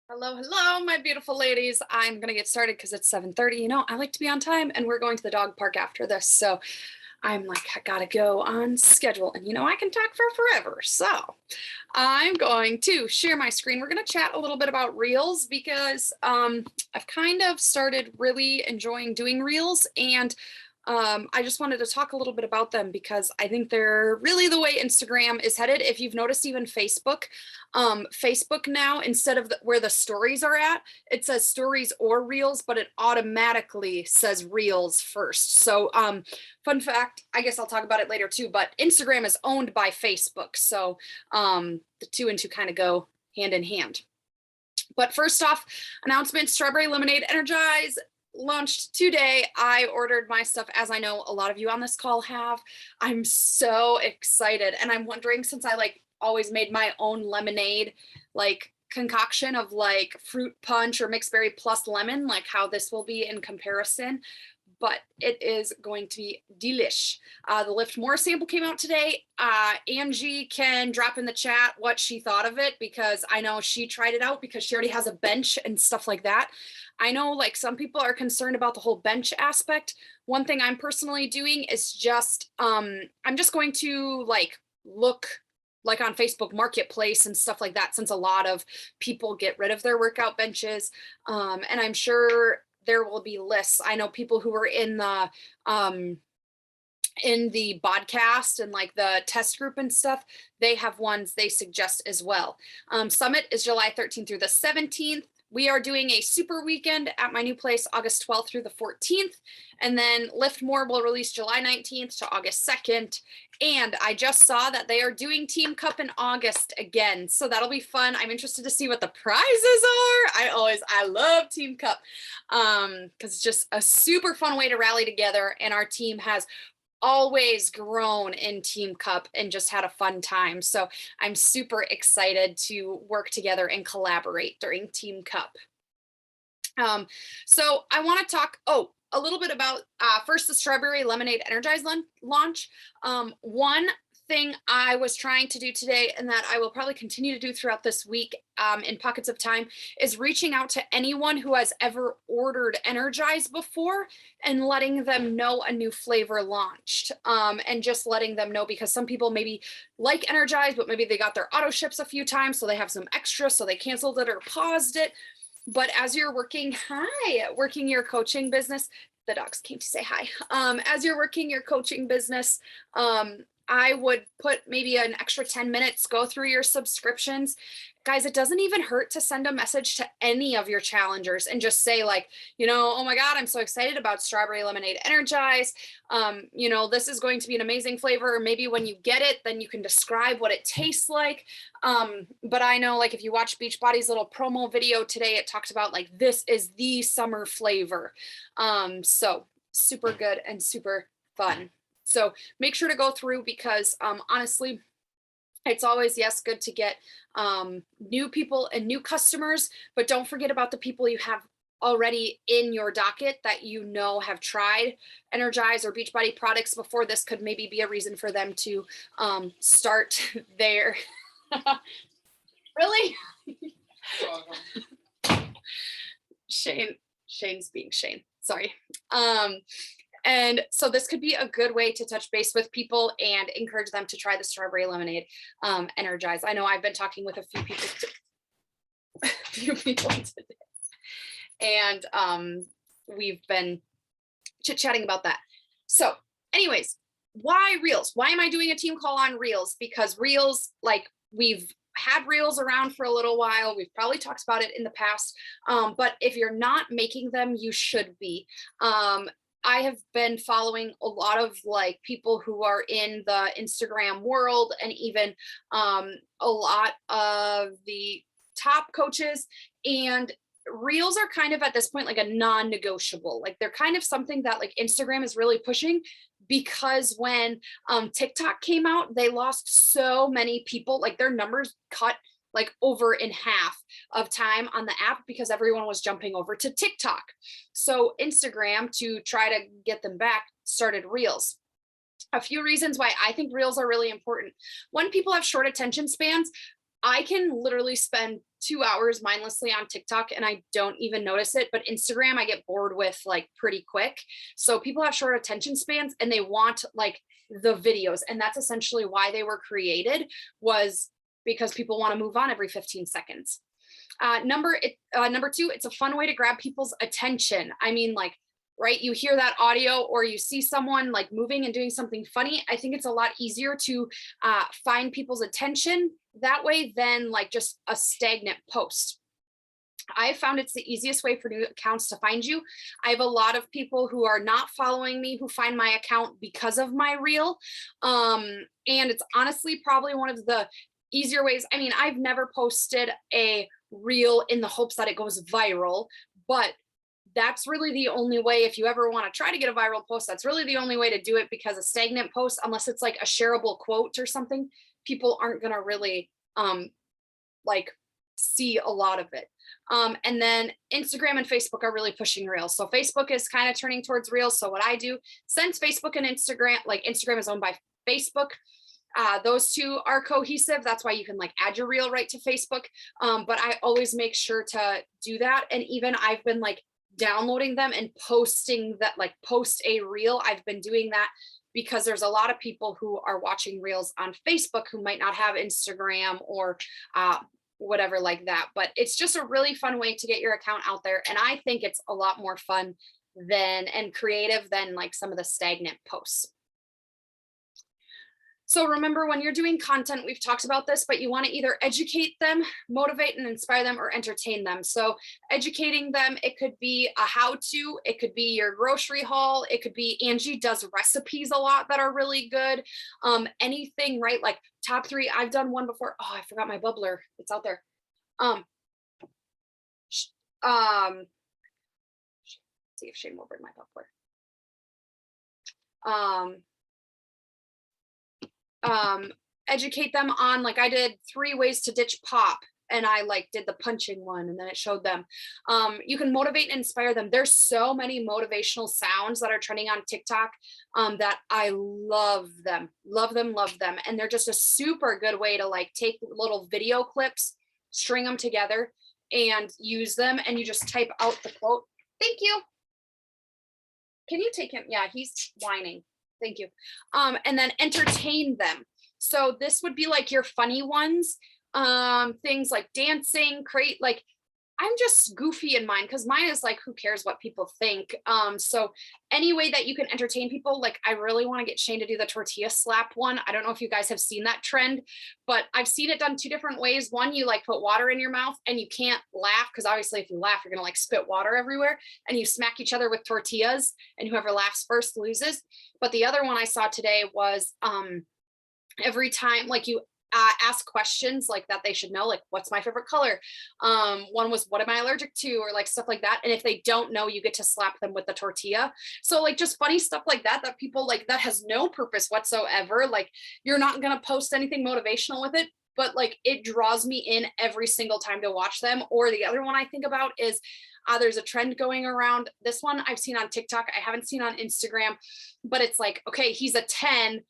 Hello, hello, my beautiful ladies. I'm gonna get started because it's 7:30. I like to be on time, and we're going to the dog park after this. So I'm like, I gotta go on schedule. And I can talk for forever. So I'm going to share my screen. We're gonna chat a little bit about reels because I've kind of started really enjoying doing reels, and I just wanted to talk a little bit about them because I think they're really the way Instagram is headed. If you've noticed, even Facebook now, instead of where the stories are at, it says stories or reels, but it automatically says reels first. So, fun fact, I guess I'll talk about it later too, but Instagram is owned by Facebook. So, the two and two kind of go hand in hand. But first off, announcement: Strawberry Lemonade Energize launched today. I ordered my stuff, as I know a lot of you on this call have. I'm so excited. And I'm wondering, since I like always made my own lemonade, like concoction of like fruit punch or mixed berry plus lemon, like how this will be in comparison. But it is going to be delish. The Lift More sample came out today. Angie can drop in the chat what she thought of it because I know she tried it out because she already has a bench and stuff like that. I know like some people are concerned about the whole bench aspect. One thing I'm personally doing is just I'm just going to like look like on Facebook Marketplace and stuff like that, since a lot of people get rid of their workout benches. And I'm sure there will be lists. I know people who are in the podcast and like the test group and stuff, they have ones they suggest as well. Summit is July 13th through the 17th. We are doing a super weekend at my new place, August 12th through the 14th. And then Lift More will release July 19th to August 2nd. And I just saw that they are doing Team Cup in August again. So that'll be fun. I'm interested to see what the prizes are. I love Team Cup because it's just a super fun way to rally together. And our team has always grown in Team Cup and just had a fun time. So I'm super excited to work together and collaborate during Team Cup. So I want to talk, a little bit about first the Strawberry Lemonade Energize launch. One thing I was trying to do today, and that I will probably continue to do throughout this week in pockets of time, is reaching out to anyone who has ever ordered Energize before and letting them know a new flavor launched, and just letting them know, because some people maybe like Energize, but maybe they got their auto ships a few times, so they have some extra, so they canceled it or paused it. But as you're working your coaching business, the dogs came to say hi. As you're working your coaching business, I would put maybe an extra 10 minutes, go through your subscriptions. Guys, it doesn't even hurt to send a message to any of your challengers and just say like, oh my God, I'm so excited about Strawberry Lemonade Energize. This is going to be an amazing flavor. Or maybe when you get it, then you can describe what it tastes like. But I know like if you watch Beachbody's little promo video today, it talked about like, this is the summer flavor. So super good and super fun. So make sure to go through because honestly, it's always, yes, good to get new people and new customers, but don't forget about the people you have already in your docket that have tried Energize or Beachbody products before. This could maybe be a reason for them to start their really Shane's being Shane, sorry. And so this could be a good way to touch base with people and encourage them to try the Strawberry Lemonade Energize. I know I've been talking with a few people today, and we've been chit-chatting about that. So anyways, why Reels? Why am I doing a team call on Reels? Because Reels, like, we've had Reels around for a little while. We've probably talked about it in the past, but if you're not making them, you should be. I have been following a lot of like people who are in the Instagram world, and even a lot of the top coaches, and Reels are kind of at this point like a non-negotiable. Like they're kind of something that like Instagram is really pushing, because when TikTok came out, they lost so many people, like their numbers cut like over in half of time on the app because everyone was jumping over to TikTok. So Instagram, to try to get them back, started Reels. A few reasons why I think Reels are really important. One, people have short attention spans. I can literally spend 2 hours mindlessly on TikTok and I don't even notice it. But Instagram, I get bored with like pretty quick. So people have short attention spans and they want like the videos. And that's essentially why they were created, was because people want to move on every 15 seconds. Number two, it's a fun way to grab people's attention. I mean, like, right, you hear that audio or you see someone like moving and doing something funny. I think it's a lot easier to find people's attention that way than like just a stagnant post. I found it's the easiest way for new accounts to find you. I have a lot of people who are not following me who find my account because of my reel. And it's honestly probably one of the easier ways. I mean, I've never posted a reel in the hopes that it goes viral, but that's really the only way. If you ever want to try to get a viral post, that's really the only way to do it, because a stagnant post, unless it's like a shareable quote or something, people aren't going to really like see a lot of it. And then Instagram and Facebook are really pushing Reels. So Facebook is kind of turning towards Reels. So what I do, since Facebook and Instagram, like Instagram is owned by Facebook, those two are cohesive. That's why you can like add your reel right to Facebook. But I always make sure to do that. And even I've been like downloading them and posting that, like post a reel. I've been doing that because there's a lot of people who are watching reels on Facebook who might not have Instagram or whatever like that. But it's just a really fun way to get your account out there. And I think it's a lot more fun than and creative than like some of the stagnant posts. So remember, when you're doing content, we've talked about this, but you want to either educate them, motivate and inspire them, or entertain them. So educating them, it could be a how-to, it could be your grocery haul, it could be Angie does recipes a lot that are really good. Anything, right? Like top 3, I've done one before. Oh, I forgot my bubbler. It's out there. See if Shane will bring my bubbler. Educate them on, like I did 3 ways to ditch pop, and I like did the punching one and then it showed them. You can motivate and inspire them. There's so many motivational sounds that are trending on TikTok that I love them. And they're just a super good way to like take little video clips, string them together and use them. And you just type out the quote. Thank you. Can you take him? Yeah, he's whining. Thank you. And then entertain them. So this would be like your funny ones, things like dancing, create, like I'm just goofy in mine because mine is like, who cares what people think? So any way that you can entertain people, like I really want to get Shane to do the tortilla slap one. I don't know if you guys have seen that trend, but I've seen it done 2 different ways. One, you like put water in your mouth and you can't laugh because obviously if you laugh, you're gonna like spit water everywhere, and you smack each other with tortillas and whoever laughs first loses. But the other one I saw today was every time like you ask questions like that they should know, like what's my favorite color, one was what am I allergic to, or like stuff like that. And if they don't know, you get to slap them with the tortilla. So like just funny stuff like that people like, that has no purpose whatsoever. Like you're not going to post anything motivational with it, but like it draws me in every single time to watch them. Or the other one I think about is there's a trend going around. This one I've seen on TikTok, I haven't seen on Instagram, but it's like, okay, he's a 10,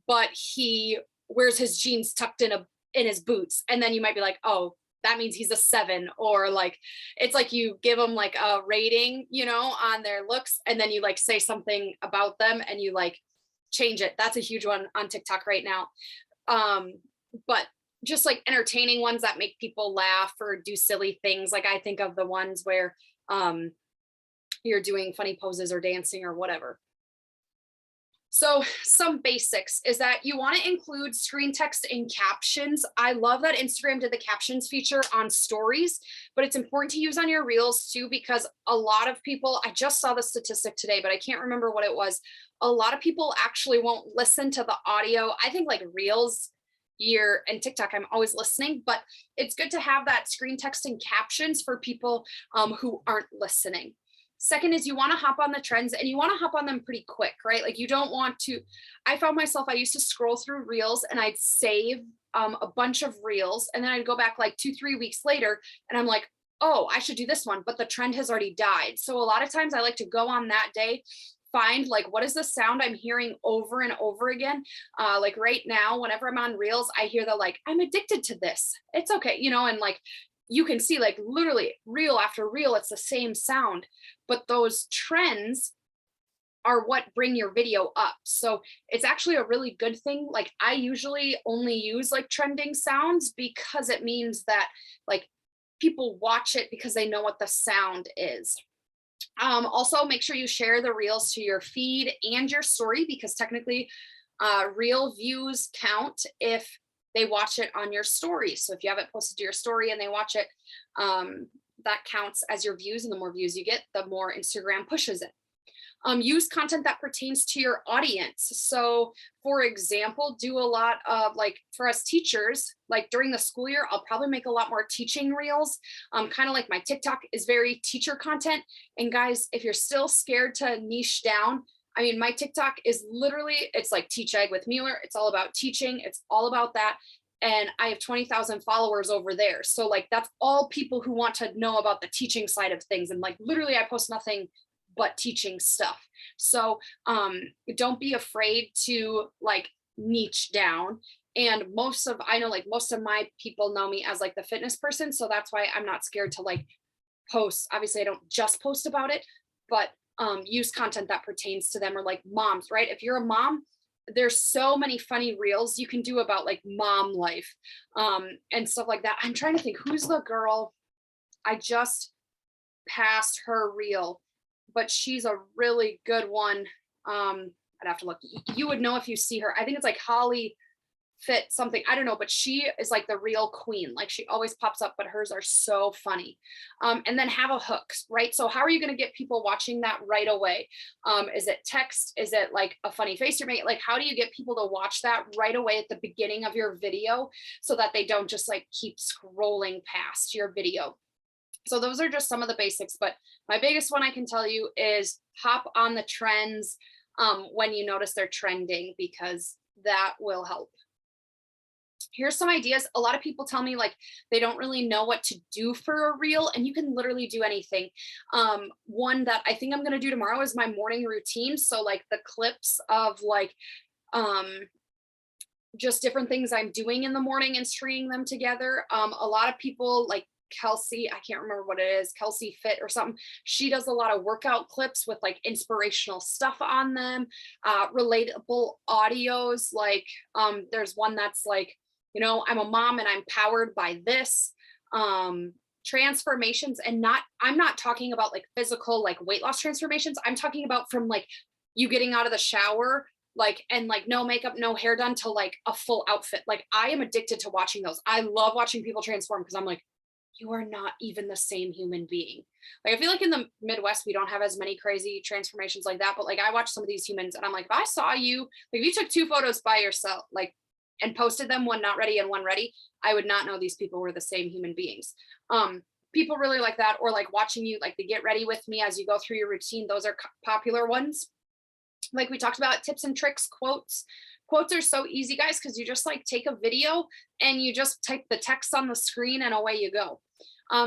but he wears his jeans tucked in his boots. And then you might be like, oh, that means he's a 7. Or like, it's like you give them like a rating, you know, on their looks. And then you like say something about them and you like change it. That's a huge one on TikTok right now. But just like entertaining ones that make people laugh or do silly things. Like I think of the ones where you're doing funny poses or dancing or whatever. So some basics is that you want to include screen text and captions. I love that Instagram did the captions feature on stories, but it's important to use on your reels too, because a lot of people, I just saw the statistic today, but I can't remember what it was. A lot of people actually won't listen to the audio. I think like reels and TikTok, I'm always listening, but it's good to have that screen text and captions for people who aren't listening. Second is you want to hop on the trends, and you want to hop on them pretty quick, right? Like you don't want to, I found myself, I used to scroll through reels and I'd save a bunch of reels, and then I'd go back like 2-3 weeks later and I'm like, oh, I should do this one, but the trend has already died. So a lot of times I like to go on that day find like, what is the sound I'm hearing over and over again? Like right now, whenever I'm on reels, I hear the like, I'm addicted to this. It's okay, and like you can see like literally reel after reel, it's the same sound, but those trends are what bring your video up. So it's actually a really good thing. Like I usually only use like trending sounds because it means that like people watch it because they know what the sound is. Also, make sure you share the reels to your feed and your story because technically, reel views count if they watch it on your story. So if you have it posted to your story and they watch it, that counts as your views. And the more views you get, the more Instagram pushes it. Use content that pertains to your audience. So, for example, do a lot of like for us teachers, like during the school year, I'll probably make a lot more teaching reels. Kind of like my TikTok is very teacher content. And guys, if you're still scared to niche down, I mean, my TikTok is literally, it's like Teach Ag with Mueller. It's all about teaching. It's all about that. And I have 20,000 followers over there. So like, that's all people who want to know about the teaching side of things. And like, literally I post nothing but teaching stuff. So don't be afraid to like niche down. And I know like most of my people know me as like the fitness person. So that's why I'm not scared to like post. Obviously I don't just post about it, but use content that pertains to them or like moms, right? If you're a mom, there's so many funny reels you can do about like mom life and stuff like that. I'm trying to think who's the girl. I just passed her reel, but she's a really good one. I'd have to look. You would know if you see her. I think it's like Holly Fit something. I don't know, but she is like the real queen. Like she always pops up, but hers are so funny. And then have a hook, right? So how are you going to get people watching that right away? Is it text? Is it like a funny face you're making? Like how do you get people to watch that right away at the beginning of your video so that they don't just like keep scrolling past your video? So those are just some of the basics, but my biggest one I can tell you is hop on the trends when you notice they're trending because that will help. Here's some ideas. A lot of people tell me like they don't really know what to do for a reel, and you can literally do anything. One that I think I'm going to do tomorrow is my morning routine. So like the clips of like just different things I'm doing in the morning and stringing them together. A lot of people like Kelsey, I can't remember what it is, Kelsey Fit or something. She does a lot of workout clips with like inspirational stuff on them, relatable audios. Like there's one that's like, I'm a mom and I'm powered by this. Transformations and I'm not talking about like physical, like weight loss transformations. I'm talking about from like you getting out of the shower, like, and like no makeup, no hair done to like a full outfit. Like I am addicted to watching those. I love watching people transform because I'm like, you are not even the same human being. Like, I feel like in the Midwest, we don't have as many crazy transformations like that. But like, I watch some of these humans and I'm like, if I saw you, like if you took 2 photos by yourself, like, and posted them, one not ready and one ready, I would not know these people were the same human beings. People really like that, or like watching you, like the get ready with me as you go through your routine. Those are popular ones. Like we talked about tips and tricks, quotes. Quotes are so easy, guys, because you just like take a video and you just type the text on the screen and away you go.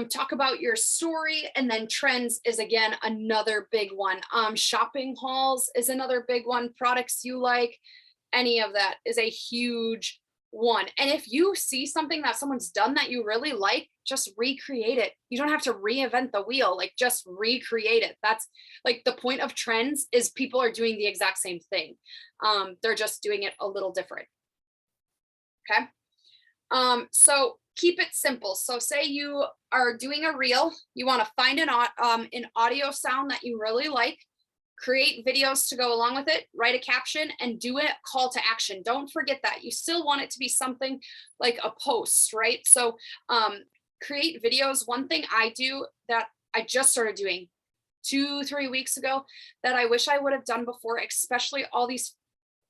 Talk about your story, and then trends is again another big one. Shopping hauls is another big one. Products you like, any of that is a huge one. And if you see something that someone's done that you really like, just recreate it. You don't have to reinvent the wheel, like just recreate it. That's like the point of trends is people are doing the exact same thing. They're just doing it a little different. Okay. So keep it simple. So say you are doing a reel, you want to find an audio sound that you really like, create videos to go along with it, write a caption, and do a call to action. Don't forget that. You still want it to be something like a post, right? So create videos. One thing I do that I just started doing 2-3 weeks ago that I wish I would have done before, especially all these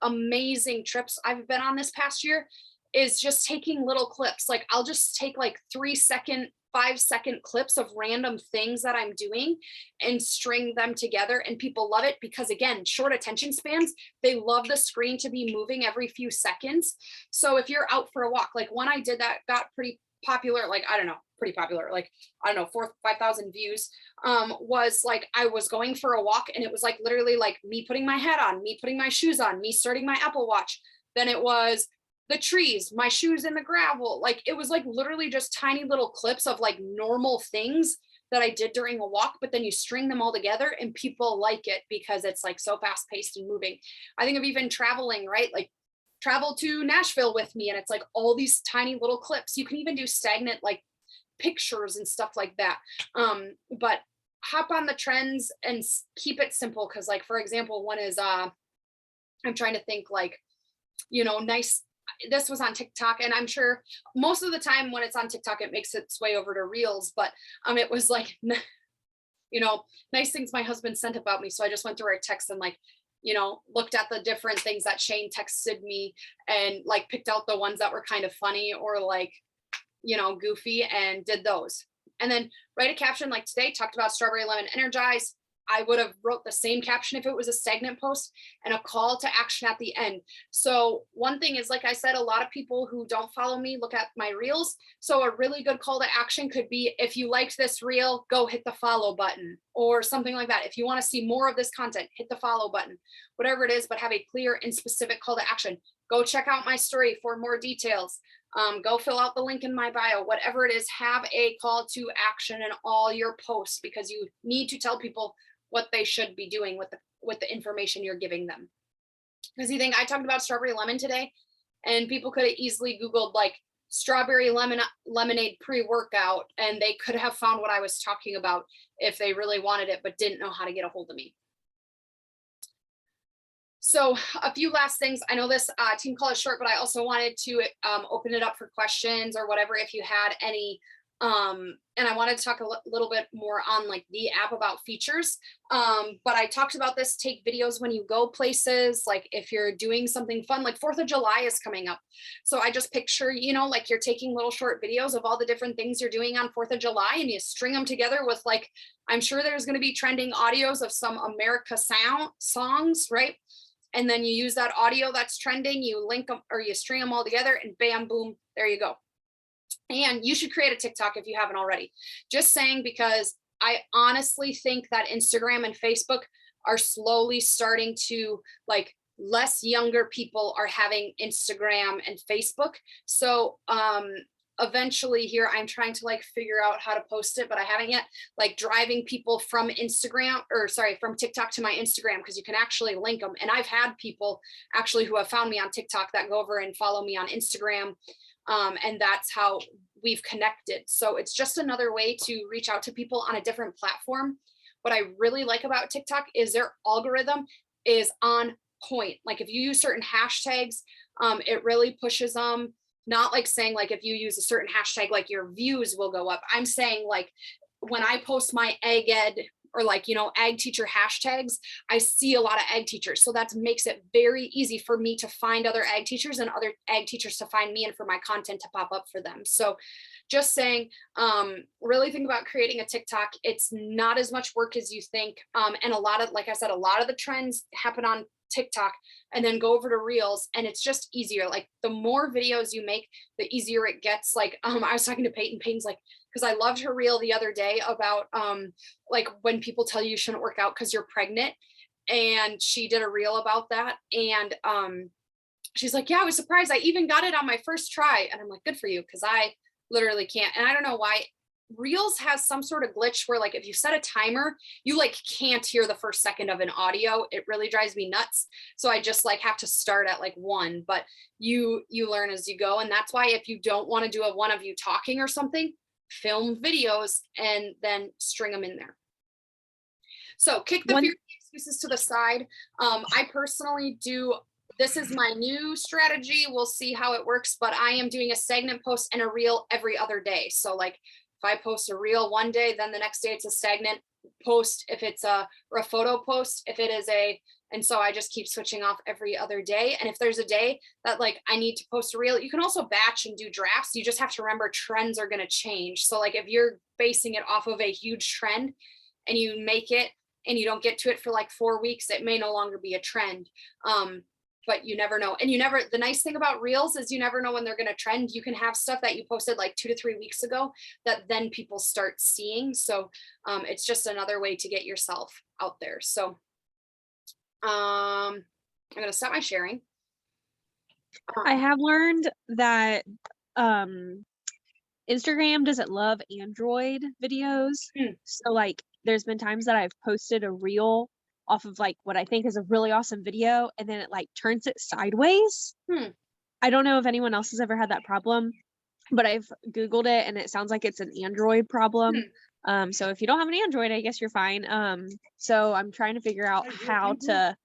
amazing trips I've been on this past year, is just taking little clips. Like I'll just take like 3-second, 5-second clips of random things that I'm doing and string them together. And people love it because again, short attention spans, they love the screen to be moving every few seconds. So if you're out for a walk, like one I did that got pretty popular, like, I don't know, pretty popular, like, I don't know, 5,000 views, was like, I was going for a walk and it was like literally like me putting my hat on, me putting my shoes on, me starting my Apple Watch. Then it was the trees, my shoes in the gravel. Like it was like literally just tiny little clips of like normal things that I did during a walk, but then you string them all together and people like it because it's like so fast paced and moving. I think of even traveling, right? Like travel to Nashville with me and it's like all these tiny little clips. You can even do stagnant like pictures and stuff like that. But hop on the trends and keep it simple. Cause like, for example, one is, I'm trying to think like, nice. This was on TikTok and I'm sure most of the time when it's on TikTok, it makes its way over to Reels, but it was like, nice things my husband sent about me. So I just went through our text and like, looked at the different things that Shane texted me and like picked out the ones that were kind of funny or like, goofy and did those. And then write a caption like today talked about strawberry lemon energize. I would have wrote the same caption if it was a stagnant post and a call to action at the end. So one thing is, like I said, a lot of people who don't follow me look at my reels. So a really good call to action could be, if you liked this reel, go hit the follow button or something like that. If you want to see more of this content, hit the follow button, whatever it is, but have a clear and specific call to action. Go check out my story for more details. Go fill out the link in my bio, whatever it is, have a call to action in all your posts because you need to tell people what they should be doing with the information you're giving them. Because you think I talked about strawberry lemon today and people could have easily Googled like strawberry lemonade pre-workout and they could have found what I was talking about if they really wanted it, but didn't know how to get a hold of me. So a few last things. I know this team call is short, but I also wanted to open it up for questions or whatever if you had any. And I wanted to talk a little bit more on like the app about features. But I talked about this, take videos when you go places, like if you're doing something fun, like 4th of July is coming up. So I just picture, like you're taking little short videos of all the different things you're doing on 4th of July and you string them together with like, I'm sure there's going to be trending audios of some America songs, right? And then you use that audio that's trending, you link them or you string them all together and bam, boom, there you go. And you should create a TikTok if you haven't already. Just saying, because I honestly think that Instagram and Facebook are slowly starting to like less younger people are having Instagram and Facebook. So eventually here I'm trying to like figure out how to post it, but I haven't yet, like driving people from from TikTok to my Instagram, because you can actually link them. And I've had people actually who have found me on TikTok that go over and follow me on Instagram. And that's how we've connected. So it's just another way to reach out to people on a different platform. What I really like about TikTok is their algorithm is on point. Like if you use certain hashtags, it really pushes them. Not like saying like if you use a certain hashtag, like your views will go up. I'm saying like when I post my ag ed or like, ag teacher hashtags, I see a lot of ag teachers. So that makes it very easy for me to find other ag teachers and other ag teachers to find me and for my content to pop up for them. So just saying, really think about creating a TikTok. It's not as much work as you think. And like I said, a lot of the trends happen on TikTok and then go over to Reels, and it's just easier. Like the more videos you make, the easier it gets. Like I was talking to Peyton's like, because I loved her reel the other day about like when people tell you shouldn't work out because you're pregnant, and she did a reel about that. And she's like, yeah, I was surprised I even got it on my first try. And I'm like, good for you, because I literally can't. And I don't know why. Reels has some sort of glitch where like if you set a timer, you like can't hear the first second of an audio. It really drives me nuts. So I just like have to start at like 1, but you learn as you go. And that's why if you don't want to do a one of you talking or something, film videos and then string them in there. So kick the fear excuses to the side. I personally do. This is my new strategy. We'll see how it works, but I am doing a stagnant post and a reel every other day. So like if I post a reel one day, then the next day it's a stagnant post. If it's a photo post, if it is and so I just keep switching off every other day. And if there's a day that like I need to post a reel, you can also batch and do drafts. You just have to remember trends are going to change. So like if you're basing it off of a huge trend and you make it and you don't get to it for like 4 weeks, it may no longer be a trend. but you never know. And the nice thing about reels is you never know when they're going to trend. You can have stuff that you posted like 2 to 3 weeks ago that then people start seeing. So it's just another way to get yourself out there. So I'm going to stop my sharing. I have learned that Instagram doesn't love Android videos. So like there's been times that I've posted a reel off of like what I think is a really awesome video, and then it like turns it sideways. I don't know if anyone else has ever had that problem, but I've Googled it and it sounds like it's an Android problem. So if you don't have an Android, I guess you're fine. So I'm trying to figure out how to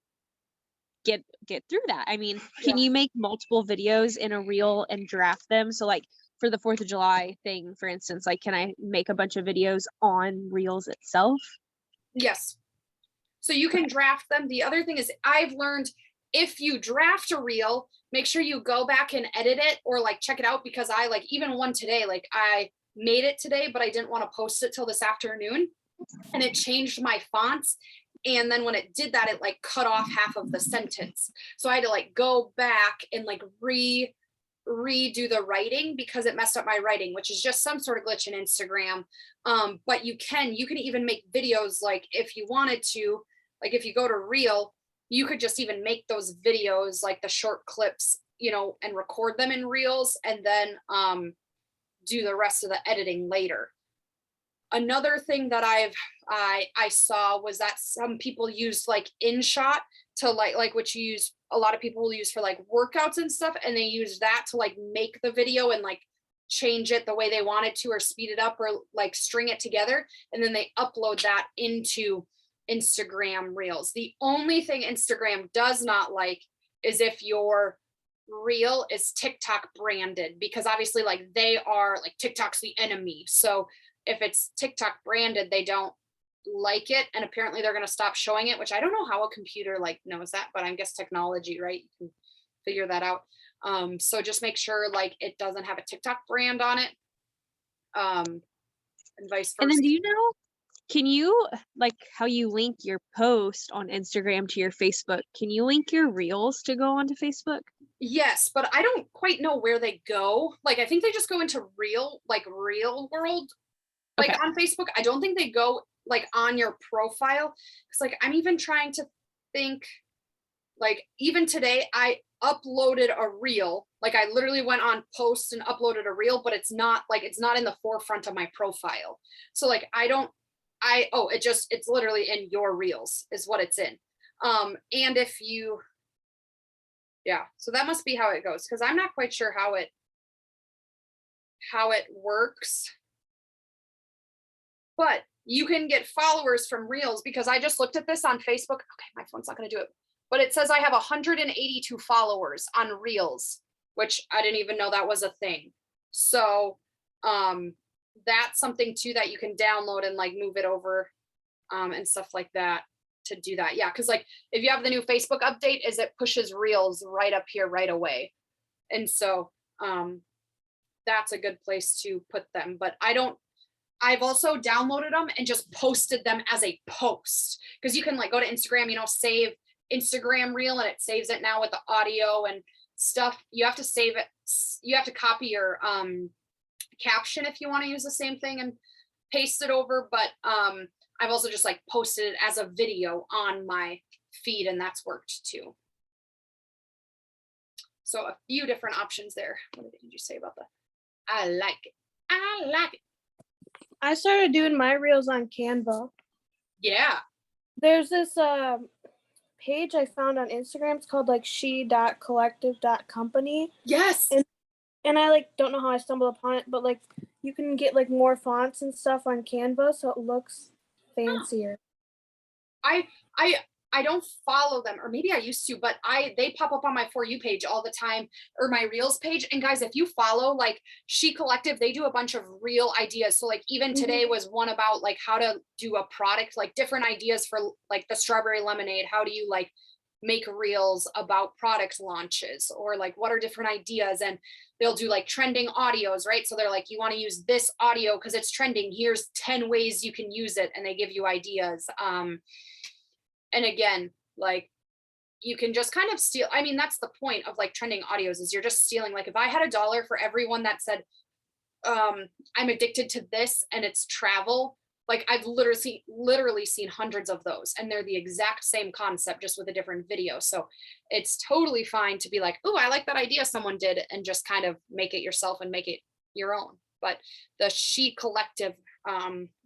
get through that. I mean, can you make multiple videos in a reel and draft them? So like for the 4th of July thing, for instance, like can I make a bunch of videos on reels itself? Yes. So you can draft them. The other thing is I've learned if you draft a reel, make sure you go back and edit it or like check it out, because I like even one today, like I made it today, but I didn't want to post it till this afternoon, and it changed my fonts. And then when it did that, it like cut off half of the sentence. So I had to like go back and like redo the writing because it messed up my writing, which is just some sort of glitch in Instagram. But you can even make videos, like if you wanted to, like if you go to Reel, you could just even make those videos, like the short clips, you know, and record them in Reels, and then do the rest of the editing later. Another thing that I saw was that some people use like InShot to like which you use, a lot of people will use for like workouts and stuff, and they use that to like make the video and like change it the way they want it to, or speed it up, or like string it together, and then they upload that into Instagram Reels. The only thing Instagram does not like is if your reel is TikTok branded, because obviously like they are like TikTok's the enemy. So if it's TikTok branded, they don't like it, and apparently they're going to stop showing it, which I don't know how a computer like knows that, but I guess technology, right? You can figure that out. So just make sure like it doesn't have a TikTok brand on it, and vice versa. And then do you know, can you, like how you link your post on Instagram to your Facebook, can you link your reels to go onto Facebook? Yes, but I don't quite know where they go. Like I think they just go into Real World, like Okay. on Facebook. I don't think they go like on your profile, because like I'm even trying to think, like even today I uploaded a reel, like I literally went on posts and uploaded a reel, but it's not in the forefront of my profile. So like it's literally in your reels is what it's in. And if you, so that must be how it goes, because I'm not quite sure how it works. But you can get followers from Reels, because I just looked at this on Facebook. Okay, my phone's not going to do it, but it says I have 182 followers on Reels, which I didn't even know that was a thing. So that's something too that you can download and like move it over and stuff like that to do that. Yeah, because like if you have the new Facebook update, is it pushes Reels right up here right away. And so that's a good place to put them. But I've also downloaded them and just posted them as a post, because you can like go to Instagram, save Instagram reel, and it saves it now with the audio and stuff. You have to save it. You have to copy your caption if you want to use the same thing and paste it over. But I've also just like posted it as a video on my feed, and that's worked too. So a few different options there. What did you say about that? I like it. I like it. I started doing my reels on Canva. Yeah. There's this page I found on Instagram. It's called like she.collective.company. Yes. And I like don't know how I stumbled upon it, but like you can get like more fonts and stuff on Canva, so it looks fancier. I don't follow them, or maybe I used to, but they pop up on my For You page all the time, or my Reels page. And guys, if you follow like She Collective, they do a bunch of reel ideas. So like even today was one about like how to do a product, like different ideas for like the strawberry lemonade. How do you like make reels about product launches, or like what are different ideas? And they'll do like trending audios, right? So they're like, you want to use this audio because it's trending. Here's 10 ways you can use it. And they give you ideas. And again, like you can just kind of steal. I mean, that's the point of like trending audios is you're just stealing. Like if I had $1 for everyone that said, I'm addicted to this and it's travel, like I've literally seen hundreds of those, and they're the exact same concept, just with a different video. So it's totally fine to be like, oh, I like that idea someone did, and just kind of make it yourself and make it your own. But the She Collective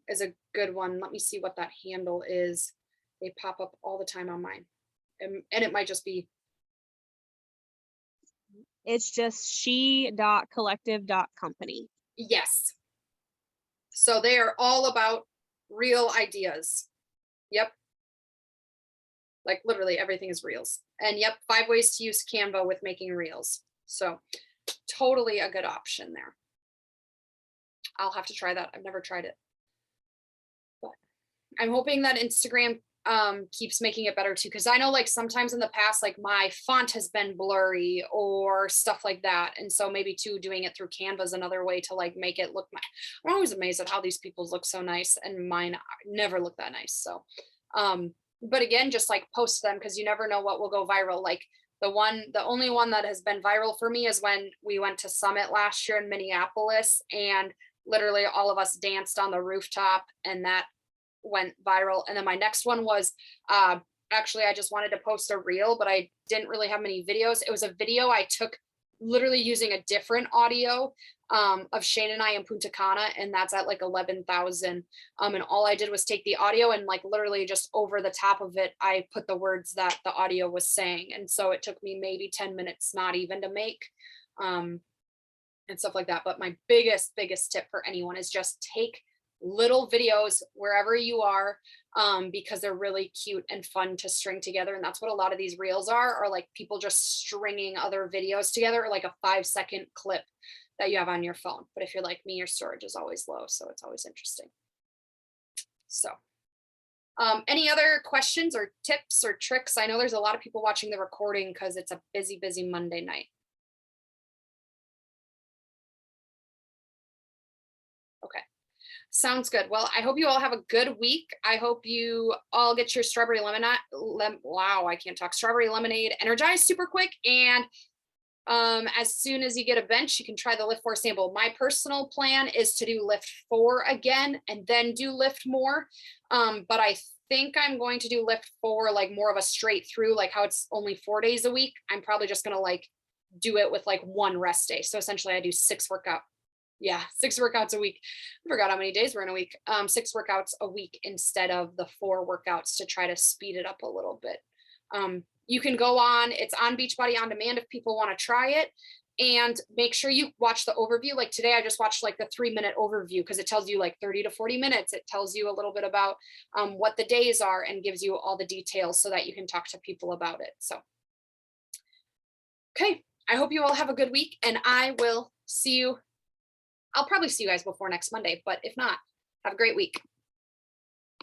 is a good one. Let me see what that handle is. They pop up all the time on mine. And it might just be, It's just she.collective.company. yes. So they are all about real ideas. Yep. Like literally everything is reels. And yep, 5 ways to use Canva with making reels. So totally a good option there. I'll have to try that. I've never tried it. But I'm hoping that Instagram keeps making it better too, because I know like sometimes in the past, like my font has been blurry or stuff like that, and so maybe too doing it through Canva is another way to like make it look. I'm always amazed at how these people's look so nice, and mine never look that nice. So but again, just like post them, because you never know what will go viral. Like the only one that has been viral for me is when we went to Summit last year in Minneapolis, and literally all of us danced on the rooftop, and that went viral. And then my next one was actually I just wanted to post a reel, but I didn't really have many videos. It was a video I took literally using a different audio of Shane and I in Punta Cana, and that's at like 11,000. And all I did was take the audio and like literally just over the top of it, I put the words that the audio was saying. And so it took me maybe 10 minutes, not even, to make and stuff like that. But my biggest tip for anyone is just take little videos wherever you are, because they're really cute and fun to string together. And that's what a lot of these reels are like people just stringing other videos together, or like a 5-second clip that you have on your phone. But if you're like me, your storage is always low, so it's always interesting. So any other questions or tips or tricks? I know there's a lot of people watching the recording because it's a busy Monday night. Okay. Sounds good. Well, I hope you all have a good week. I hope you all get your strawberry lemonade. Wow, I can't talk. Strawberry lemonade energized super quick. And as soon as you get a bench, you can try the Lift 4 sample. My personal plan is to do Lift 4 again and then do Lift More. But I think I'm going to do Lift 4 like more of a straight through, like how it's only 4 days a week. I'm probably just going to like do it with like 1 rest day. So essentially I do 6 workouts a week. I forgot how many days we're in a week. 6 workouts a week instead of the 4 workouts, to try to speed it up a little bit. You can go on, it's on Beachbody On Demand if people want to try it, and make sure you watch the overview. Like today, I just watched like the 3-minute overview, because it tells you like 30 to 40 minutes. It tells you a little bit about what the days are and gives you all the details so that you can talk to people about it. So, okay, I hope you all have a good week, and I will see you. I'll probably see you guys before next Monday, but if not, have a great week.